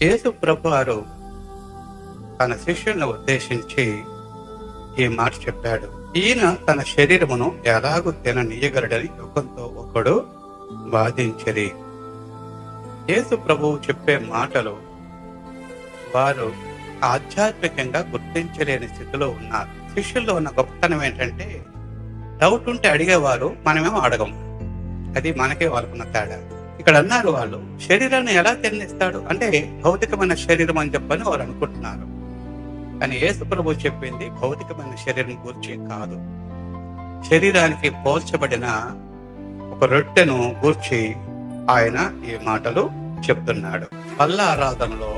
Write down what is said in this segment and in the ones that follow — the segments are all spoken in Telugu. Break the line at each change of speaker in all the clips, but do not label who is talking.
యేసు ప్రభువారు తన శిష్యులను ఉద్దేశించి ఈ మాట చెప్పాడు. ఈయన తన శరీరమును ఎలాగూ తిననీయగలడని ఒకరితో ఒకడు వాదించిరి. యేసు ప్రభువు చెప్పే మాటలు వారు ఆధ్యాత్మికంగా గుర్తించలేని స్థితిలో ఉన్నారు. శిష్యుల్లో ఉన్న గొప్పతనం ఏంటంటే డౌట్ ఉంటే అడిగేవారు, మనమేమో అడగం. అది మనకే వాళ్ళకున్న తేడా. ఇక్కడ అన్నారు వాళ్ళు, శరీరాన్ని ఎలా తిన్నిస్తాడు అంటే భౌతికమైన శరీరం అని చెప్పని వారు అనుకుంటున్నారు. కానీ యేసు ప్రభు చెప్పింది భౌతికమైన శరీరం గురించి కాదు, శరీరానికి పోల్చబడిన ఒక రొట్టెను గూర్చి ఆయన ఈ మాటలు చెప్తున్నాడు. పల్ల ఆరాధనలో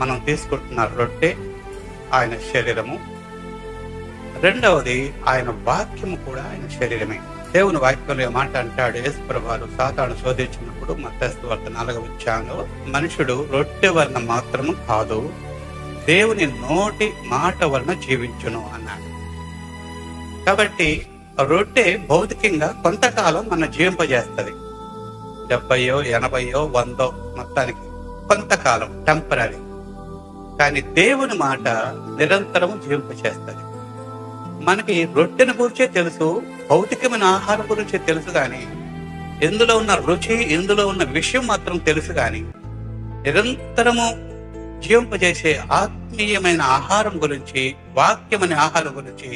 మనం తీసుకుంటున్న రొట్టె ఆయన శరీరము, రెండవది ఆయన వాక్యము కూడా ఆయన శరీరమే. దేవుని వాక్యంలో మాట అంటాడు యేసు ప్రభువారు సాతాను శోధించినప్పుడు మత్తయి సువార్త 4వ అధ్యాయంలో, మనుషుడు రొట్టె వలన మాత్రము కాదు దేవుని నోటి మాట వలన జీవించును అన్నాడు. కాబట్టి రొట్టె భౌతికంగా కొంతకాలం మన జీవింపజేస్తుంది. 70, 80, 100 మొత్తానికి కొంతకాలం టెంపరీ. కానీ దేవుని మాట నిరంతరం జీవింపచేస్తుంది. మనకి రొట్టెను గురించే తెలుసు, భౌతికమైన ఆహారం గురించే తెలుసు, కానీ ఎందులో ఉన్న రుచి, ఇందులో ఉన్న విషయం మాత్రం తెలుసు. కానీ నిరంతరము జీవింపజేసే ఆత్మీయమైన ఆహారం గురించి, వాక్యమైన ఆహారం గురించి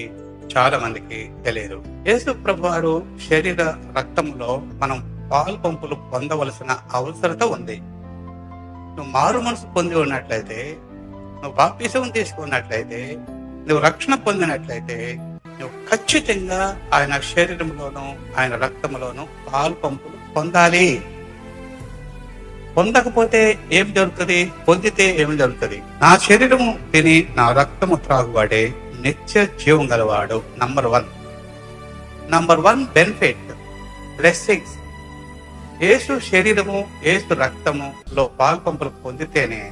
చాలా మందికి తెలియదు. యేసు ప్రభువారు శరీర రక్తంలో మనం పాలు పంపులు పొందవలసిన అవసరత ఉంది. నువ్వు మారు మనసు పొంది ఉన్నట్లయితే, నువ్వు బాప్తిసం తీసుకున్నట్లయితే, నువ్వు రక్షణ పొందినట్లయితే, నువ్వు ఖచ్చితంగా ఆయన శరీరంలోనూ ఆయన రక్తంలోనూ పాలు పంపులు పొందాలి. పొందకపోతే ఏం జరుగుతుంది? పొందితే ఏమి జరుగుతుంది? నా శరీరము తిని నా రక్తము త్రాగువాడే నిత్య జీవం గలవాడు. Number one benefit, blessings. Yesu శరీరము, యేసు రక్తములో పాలు పంపులు పొందితేనే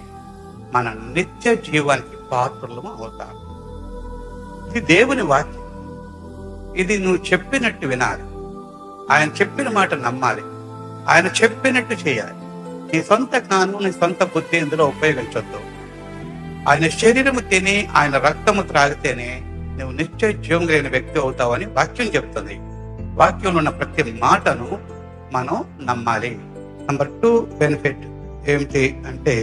మన నిత్య జీవానికి పాత్రలు అవుతారు. ఇది దేవుని వాక్యం. ఇది నువ్వు చెప్పినట్టు వినాలి, ఆయన చెప్పిన మాట నమ్మాలి, ఆయన చెప్పినట్టు చేయాలి. నీ సొంత జ్ఞానం, నీ సొంత బుద్ధి ఇందులో ఉపయోగించొద్దు. ఆయన శరీరము తిని ఆయన రక్తము త్రాగితేనే నువ్వు నిత్య జీవం కలిగిన వ్యక్తి అవుతావని వాక్యం చెప్తుంది. వాక్యంలో ఉన్న ప్రతి మాటను మనం నమ్మాలి. నంబర్ 2 బెనిఫిట్ ఏమిటి అంటే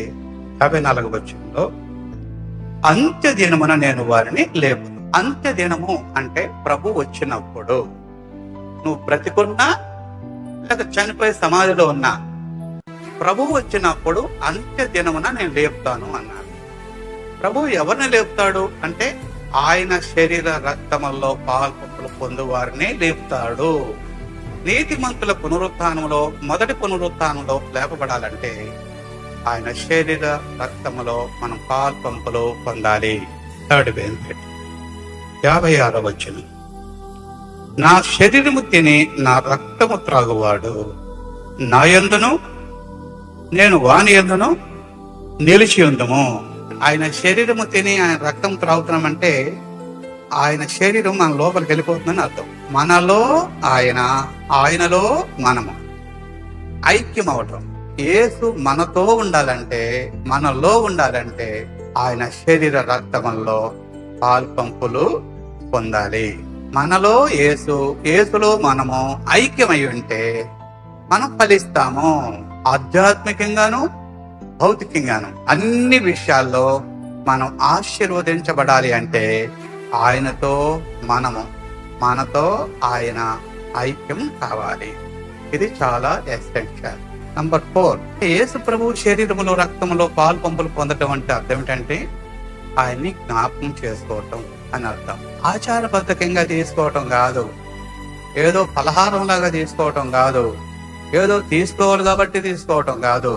54వ వచనంలో, అంత్య దినమున నేను వారిని లేపును. అంత్య దినము అంటే ప్రభు వచ్చినప్పుడు, నువ్వు బ్రతికున్నా లేక చనిపోయే సమాధిలో ఉన్నా, ప్రభు వచ్చినప్పుడు అంత్య దినమున నేను లేపుతాను అన్నాడు. ప్రభు ఎవరిని లేపుతాడు అంటే ఆయన శరీర రక్తముల్లో పాలు పంపులు పొందు వారిని లేపుతాడు. నీతిమంతుల పునరుత్థానంలో, మొదటి పునరుత్థానంలో లేపబడాలంటే ఆయన శరీర రక్తములో మనం పాలు పంపులు పొందాలి. 3rd బెనిఫిట్ 56వ వచనం, నా శరీరము తిని నా రక్తము త్రాగువాడు నా యందును నేను వాని యందును నిలిచి ఉందుము. ఆయన శరీరము తిని ఆయన రక్తం త్రాగుతున్నామంటే ఆయన శరీరం మన లోపలికి వెళ్ళిపోతుందని అర్థం. మనలో ఆయన, ఆయనలో మనము ఐక్యం అవటం. యేసు మనతో ఉండాలంటే, మనలో ఉండాలంటే ఆయన శరీర రక్తములో పాలు పంపులు పొందాలి. మనలో యేసు, యేసులో మనము ఐక్యమై ఉంటే మనం ఫలిస్తాము. ఆధ్యాత్మికంగాను భౌతికంగాను అన్ని విషయాల్లో మనం ఆశీర్వదించబడాలి అంటే ఆయనతో మనము, మనతో ఆయన ఐక్యం కావాలి. ఇది చాలా ఎసెన్షియల్. నంబర్ 4, యేసు ప్రభు శరీరములో రక్తములో పాలు పంపులు పొందటం అంటే అర్థం ఏంటంటే ఆయన్ని జ్ఞాపకం చేసుకోవటం అని అర్థం. ఆచారబద్ధకంగా తీసుకోవటం కాదు, ఏదో పలహారం లాగా తీసుకోవటం కాదు, ఏదో తీసుకోవాలి కాబట్టి తీసుకోవటం కాదు.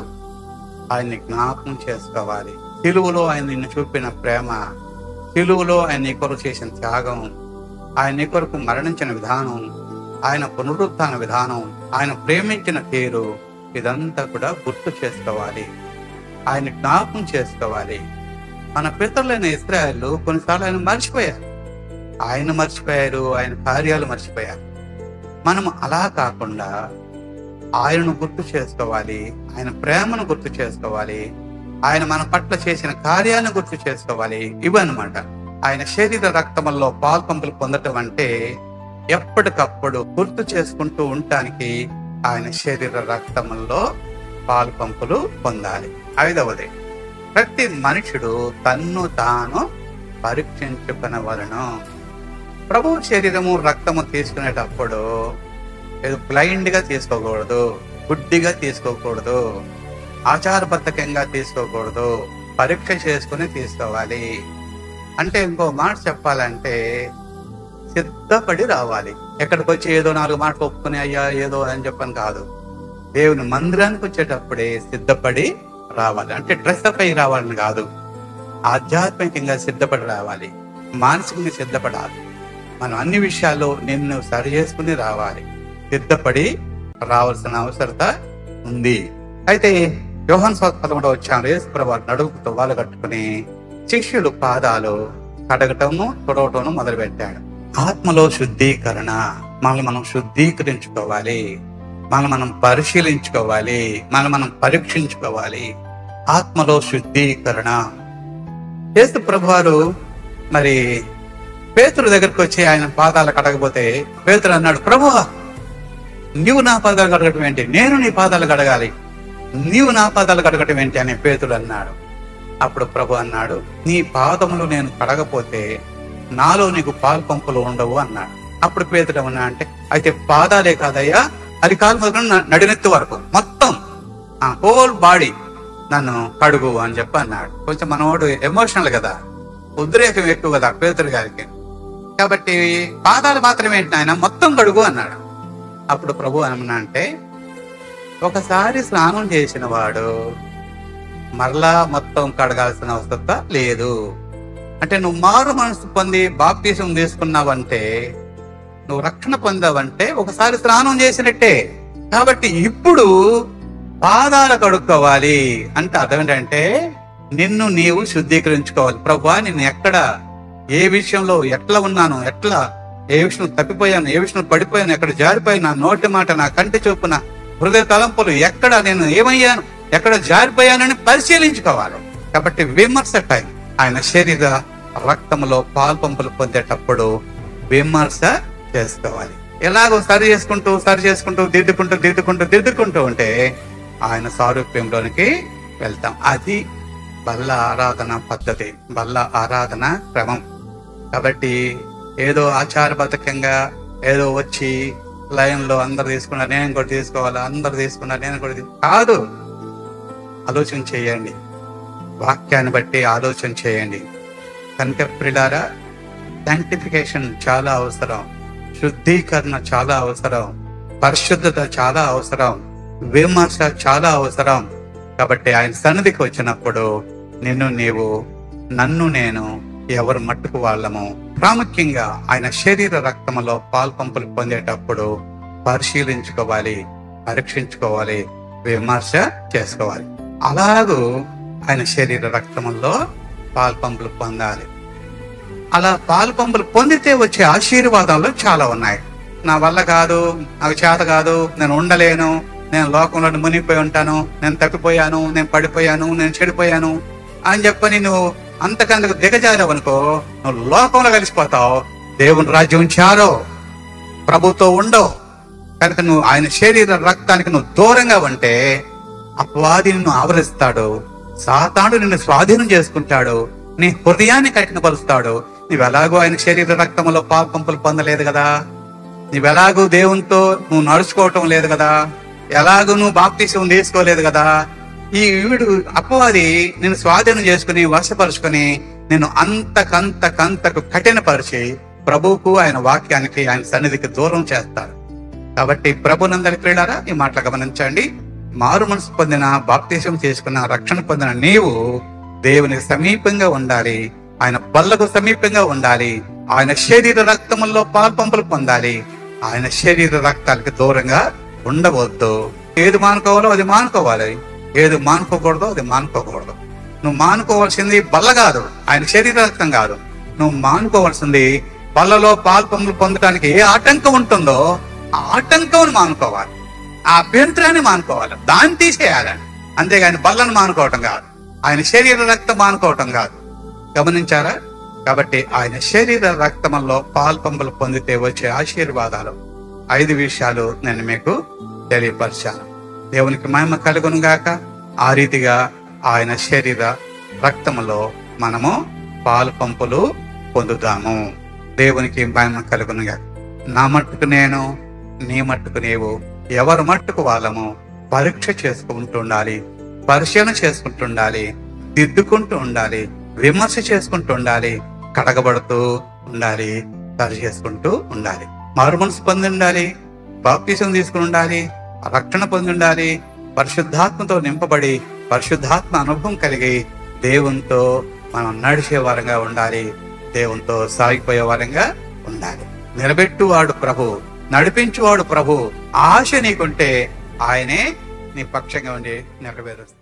ఆయన్ని జ్ఞాపకం చేసుకోవాలి. సిలువలో ఆయన నిన్ను చూపిన ప్రేమ, సిలువలో ఆయన నీ కొరకు చేసిన త్యాగం, ఆయన నీ కొరకు మరణించిన విధానం, ఆయన పునరుత్థాన విధానం, ఆయన ప్రేమించిన తీరు, ఇదంతా కూడా గుర్తు చేసుకోవాలి. ఆయన జ్ఞాపకం చేసుకోవాలి. మన పితరులైన ఇశ్రాయేలు కొన్నిసార్లు ఆయన మర్చిపోయారు, ఆయన కార్యాలు మర్చిపోయారు. మనం అలా కాకుండా ఆయనను గుర్తు చేసుకోవాలి, ఆయన ప్రేమను గుర్తు చేసుకోవాలి, ఆయన మన పట్ల చేసిన కార్యాలను గుర్తు చేసుకోవాలి. ఇవన్నమాట ఆయన శరీర రక్తముల్లో పాల్పంపులు పొందటం అంటే. ఎప్పటికప్పుడు గుర్తు చేసుకుంటూ ఉండటానికి ఆయన శరీర రక్తముల్లో పాల్పంపులు పొందాలి. 5వది, ప్రతి మనుషుడు తన్ను తాను పరీక్షించుకునవలెను. ప్రభు శరీరము రక్తము తీసుకునేటప్పుడు ఏదో బ్లైండ్ గా తీసుకోకూడదు, గుడ్డిగా తీసుకోకూడదు, ఆచారబద్ధకంగా తీసుకోకూడదు, పరీక్ష చేసుకుని తీసుకోవాలి. అంటే ఇంకో మాట చెప్పాలంటే సిద్ధపడి రావాలి. ఎక్కడికి వచ్చి ఏదో 4 మాటలు ఒప్పుకుని అయ్యా ఏదో అని చెప్పని కాదు. దేవుని మందిరానికి వచ్చేటప్పుడే సిద్ధపడి రావాలి. అంటే డ్రెస్అప్ అయి రావాలని కాదు, ఆధ్యాత్మికంగా సిద్ధపడి రావాలి, మానసికంగా సిద్ధపడాలి. మనం అన్ని విషయాల్లో నిన్ను సరి చేసుకుని రావాలి, సిద్ధపడి రావాల్సిన అవసరత ఉంది. అయితే యోహాను సువార్త 13వ అధ్యాయంలో యేసు ప్రభువు నడుముతో వాళ్ళు కట్టుకుని శిష్యులు పాదాలు కడగటము తొడవటం మొదలు పెట్టాడు. ఆత్మలో శుద్ధీకరణ, మనం శుద్ధీకరించుకోవాలి, మనం పరిశీలించుకోవాలి, మనం పరీక్షించుకోవాలి. ఆత్మలో శుద్ధీకరణ. యేసు ప్రభువారు మరి పేతురు దగ్గరికి వచ్చి ఆయన పాదాలు కడగపోతే పేతురు అన్నాడు, ప్రభువా నీవు నా పాదాలు కడగటం ఏంటి, నేను నీ పాదాలు కడగాలి, నీవు నా పాదాలు కడగటం ఏంటి అని పేతురు అన్నాడు. అప్పుడు ప్రభు అన్నాడు, నీ పాదములు నేను కడగపోతే నాలో నీకు పాల్పంపులు ఉండవు అన్నాడు. అప్పుడు పేతురు ఏమన్నా అంటే, అయితే పాదాలే కాదయ్యా, అది కాలు మొదలు నడినెత్తి వరకు మొత్తం హోల్ బాడీ నన్ను కడుగు అని చెప్పి అన్నాడు. కొంచెం మనవాడు ఎమోషనల్ కదా, ఉద్రేకం ఎక్కువ కదా పేతురు గారికి. కాబట్టి పాదాలు మాత్రమే ఏంటి ఆయన, మొత్తం కడుగు అన్నాడు. అప్పుడు ప్రభు ఏమన్నా అంటే, ఒకసారి స్నానం చేసిన వాడు మరలా మొత్తం కడగాల్సిన అవసరం లేదు. అంటే నువ్వు మారు మనసు పొంది బాప్తిసం తీసుకున్నావంటే, నువ్వు రక్షణ పొందావంటే ఒకసారి స్నానం చేసినట్టే. కాబట్టి ఇప్పుడు పాదాలు కడుక్కోవాలి అంటే అర్థం ఏంటంటే నిన్ను నీవు శుద్ధీకరించుకోవాలి. ప్రభువా నిన్ను ఎక్కడ ఏ విషయంలో ఎట్లా ఉన్నాను, ఎట్లా ఏ విషయం తప్పిపోయాను, ఏ విషయం పడిపోయాను, ఎక్కడ జారిపోయాను, నా నోటి మాట, నా కంటి చూపు, నా హృదయ తలంపులు ఎక్కడ నేను ఏమయ్యాను, ఎక్కడ జారిపోయానని పరిశీలించుకోవాలి. కాబట్టి విమర్శ టైం. ఆయన శరీర రక్తంలో పాల్పంపులు పొందేటప్పుడు విమర్శ చేసుకోవాలి. ఎలాగో సరి చేసుకుంటూ దిద్దుకుంటూ ఉంటే ఆయన సారూప్యంలోనికి వెళ్తాం. అది బల్ల ఆరాధన పద్ధతి, బల్ల ఆరాధన క్రమం. కాబట్టి ఏదో ఆచారబద్ధకంగా ఏదో వచ్చి లైన్ లో అందరు తీసుకున్నారు నేను కూడా తీసుకోవాలి, అందరు తీసుకున్నారు నేను కూడా కాదు. ఆలోచన చేయండి, వాక్యాన్ని బట్టి ఆలోచన చేయండి. కనుక ప్రియులారా, శాంక్టిఫికేషన్ చాలా అవసరం, శుద్ధీకరణ చాలా అవసరం, పరిశుద్ధత చాలా అవసరం, విమర్శ చాలా అవసరం. కాబట్టి ఆయన సన్నిధికి వచ్చినప్పుడు నన్ను నేను ఎవరు మట్టుకు వాళ్ళము. ప్రాముఖ్యంగా ఆయన శరీర రక్తములో పాల్పంపులు పొందేటప్పుడు పరిశీలించుకోవాలి, పరీక్షించుకోవాలి, విమర్శ చేసుకోవాలి. అలాగూ ఆయన శరీర రక్తములో పాల్పంపులు పొందాలి. అలా పాల్పంపులు పొందితే వచ్చే ఆశీర్వాదాలు చాలా ఉన్నాయి. నా వల్ల కాదు, నాకు చేత కాదు, నేను ఉండలేను, నేను లోకంలో మునిగిపోయి ఉంటాను, నేను తప్పిపోయాను, నేను పడిపోయాను, నేను చెడిపోయాను అని చెప్పని నువ్వు అంతకంతకు దిగజారావనుకో, నువ్వు లోకంలో కలిసిపోతావు. దేవుని రాజ్యం చారో, ప్రభుతో ఉండవు. కనుక నువ్వు ఆయన శరీర రక్తానికి నువ్వు దూరంగా ఉంటే అపవాది నిన్ను ఆవరిస్తాడు, సాతాను నిన్ను స్వాధీనం చేసుకుంటాడు, నీ హృదయాన్ని కఠినపరుస్తాడు. నువ్వెలాగో ఆయన శరీర రక్తంలో పాల్పంపులు పొందలేదు కదా, నువ్వెలాగూ దేవునితో నువ్వు నడుచుకోవటం లేదు కదా, ఎలాగూ నువ్వు బాప్తిసం తీసుకోలేదు కదా, ఈ వీడు అపవాది నిన్ను స్వాధీనం చేసుకుని వశపరుచుకొని నేను అంతకంతకు కఠినపరిచి ప్రభువుకు ఆయన వాక్యానికి ఆయన సన్నిధికి దూరం చేస్తాడు. కాబట్టి ప్రభునందరి ప్రియులారా, ఈ మాటలు గమనించండి. మారు మనసు పొందిన, బాప్తిసం చేసుకున్న, రక్షణ పొందిన నీవు దేవునికి సమీపంగా ఉండాలి, ఆయన బల్లకు సమీపంగా ఉండాలి, ఆయన శరీర రక్తముల్లో పాల్పంపులు పొందాలి, ఆయన శరీర రక్తాలకి దూరంగా ఉండవద్దు. ఏది మానుకోవాలో అది మానుకోవాలి, ఏది మానుకోకూడదో అది మానుకోకూడదు. నువ్వు మానుకోవాల్సింది బల్ల కాదు, ఆయన శరీర రక్తం కాదు. నువ్వు మానుకోవాల్సింది బల్లలో పాల్పంపులు పొందడానికి ఏ ఆటంకం ఉంటుందో ఆ ఆటంకం మానుకోవాలి, ఆ అభ్యంతరాన్ని మానుకోవాలి, దాన్ని తీసేయాలని. అంతేగాని బల్లను మానుకోవటం కాదు. ఆయన శరీర రక్తం మానుకోవటం కాదు. గమనించారా? కాబట్టి ఆయన శరీర రక్తంలో పాల్పంపులు పొందితే వచ్చే ఆశీర్వాదాలు 5 విషయాలు నేను మీకు తెలియపరిచాను. దేవునికి మహిమ కలుగును గాక. ఆ రీతిగా ఆయన శరీర రక్తములో మనము పాల్పంపులు పొందుతాము. దేవునికి మహిమ కలుగును గాక. నా మట్టుకు నేను, నీ మట్టుకు నీవు, ఎవరి మట్టుకు వాళ్ళము పరీక్ష చేసుకుంటూ ఉండాలి, పరిశీలన చేసుకుంటూ ఉండాలి, దిద్దుకుంటూ ఉండాలి, విమర్శ చేసుకుంటూ ఉండాలి, కడగబడుతూ ఉండాలి, సరి చేసుకుంటూ ఉండాలి. మారు మనసు పొంది ఉండాలి, బాప్తిసం తీసుకుని ఉండాలి, రక్షణ పొంది ఉండాలి, పరిశుద్ధాత్మతో నింపబడి పరిశుద్ధాత్మ అనుభవం కలిగి దేవునితో మనం నడిచే వారంగా ఉండాలి, దేవునితో సాగిపోయే వారంగా ఉండాలి. నిలబెట్టువాడు ప్రభు, నడిపించువాడు ప్రభు. ఆశ నీకుంటే ఆయనే నీ పక్షంగా ఉండి నెరవేరుస్తాడు.